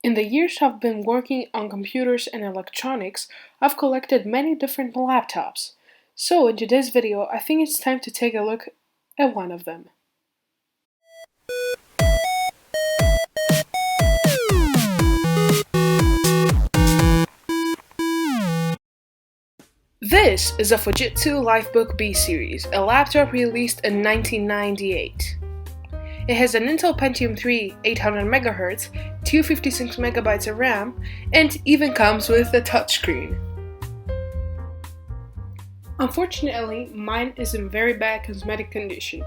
In the years I've been working on computers and electronics, I've collected many different laptops. So in today's video, I think it's time to take a look at one of them. This is a Fujitsu LifeBook B series, a laptop released in 1998. It has an Intel Pentium III 800MHz, 256MB of RAM, and even comes with a touchscreen. Unfortunately, mine is in very bad cosmetic condition.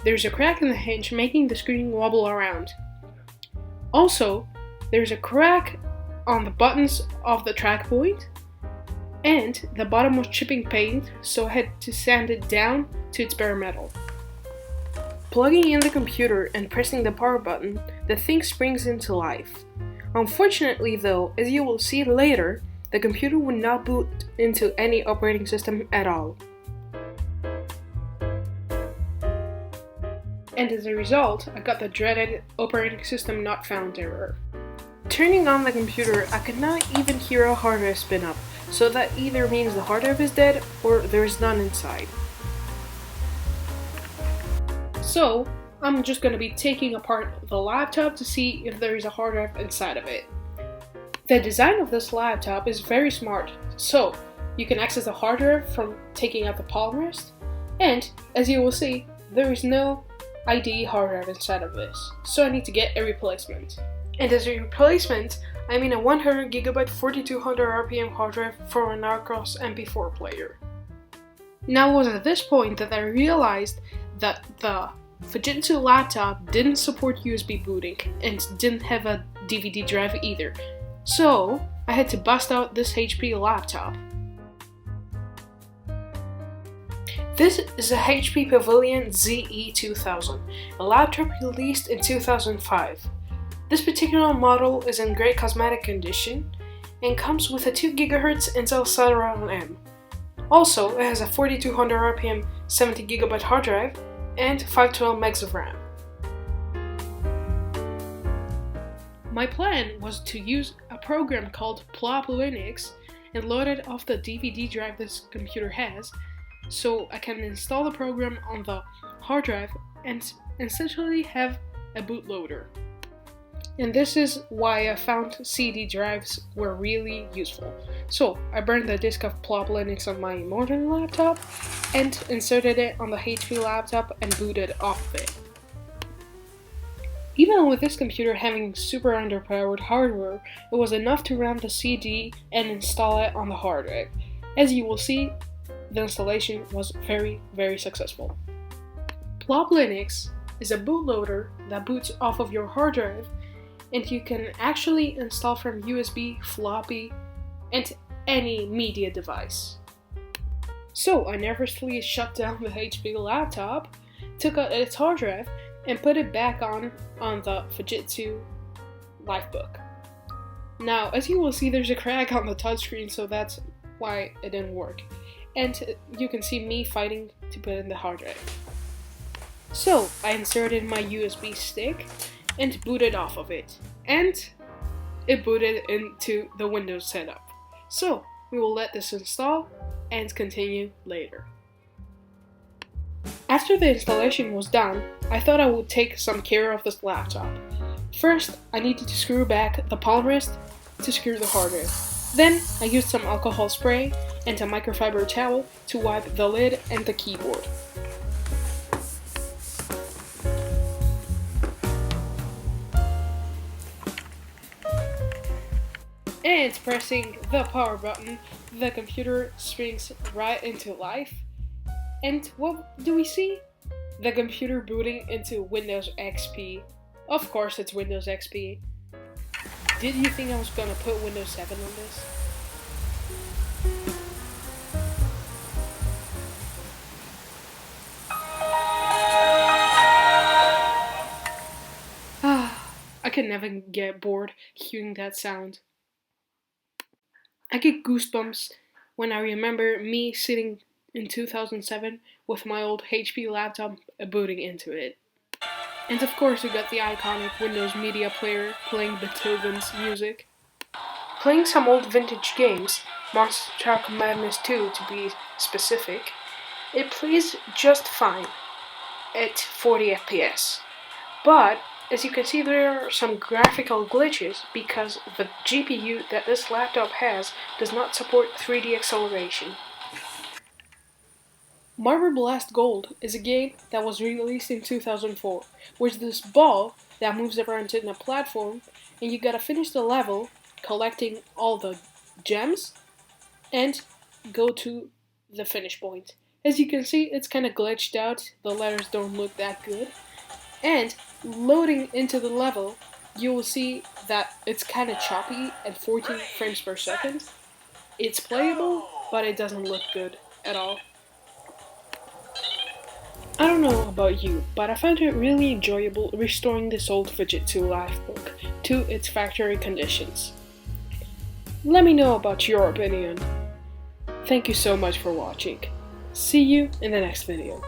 There's a crack in the hinge making the screen wobble around. Also, there's a crack on the buttons of the track point, and the bottom was chipping paint, so I had to sand it down to its bare metal. Plugging in the computer and pressing the power button, the thing springs into life. Unfortunately though, as you will see later, the computer would not boot into any operating system at all. And as a result, I got the dreaded operating system not found error. Turning on the computer, I could not even hear a hard drive spin up, so that either means the hard drive is dead or there is none inside. So, I'm just going to be taking apart the laptop to see if there is a hard drive inside of it. The design of this laptop is very smart, so you can access the hard drive from taking out the palm rest, and as you will see, there is no IDE hard drive inside of this, so I need to get a replacement. And as a replacement, I mean a 100GB 4200 RPM hard drive for an Narcos MP4 player. Now it was at this point that I realized that the Fujitsu laptop didn't support USB booting and didn't have a DVD drive either, so I had to bust out this HP laptop. This is a HP Pavilion ZE2000, a laptop released in 2005. This particular model is in great cosmetic condition and comes with a 2GHz Intel Celeron M. Also, it has a 4200 RPM 70GB hard drive and 512 MB of RAM. My plan was to use a program called Plop Linux and load it off the DVD drive this computer has, so I can install the program on the hard drive and essentially have a bootloader. And this is why I found CD drives were really useful. So I burned the disk of Plop Linux on my modern laptop and inserted it on the HP laptop and booted off of it. Even with this computer having super underpowered hardware, it was enough to run the CD and install it on the hard drive. As you will see, the installation was very successful. Plop Linux is a bootloader that boots off of your hard drive, and you can actually install from USB, floppy, and any media device. So I nervously shut down the HP laptop, took out its hard drive, and put it back on the Fujitsu LifeBook. Now, as you will see, there's a crack on the touchscreen, so that's why it didn't work. And you can see me fighting to put in the hard drive. So I inserted my USB stick and booted off of it, and it booted into the Windows setup. So we will let this install and continue later. After the installation was done, I thought I would take some care of this laptop. First, I needed to screw back the palm rest to secure the hard drive. Then I used some alcohol spray and a microfiber towel to wipe the lid and the keyboard. And pressing the power button, the computer springs right into life. And what do we see? The computer booting into Windows XP. Of course it's Windows XP. Did you think I was gonna put Windows 7 on this? I can never get bored hearing that sound. I get goosebumps when I remember me sitting in 2007 with my old HP laptop booting into it. And of course you got the iconic Windows Media Player playing Beethoven's music. Playing some old vintage games, Monster Truck Madness 2 to be specific, it plays just fine at 40 FPS. But as you can see, there are some graphical glitches because the GPU that this laptop has does not support 3D acceleration. Marble Blast Gold is a game that was released in 2004, where it's this ball that moves around in a platform, and you gotta finish the level collecting all the gems and go to the finish point. As you can see, it's kinda glitched out, the letters don't look that good, and loading into the level, you will see that it's kinda choppy at 14 frames per second. It's playable, but it doesn't look good at all. I don't know about you, but I found it really enjoyable restoring this old Fujitsu LifeBook to its factory conditions. Let me know about your opinion. Thank you so much for watching. See you in the next video.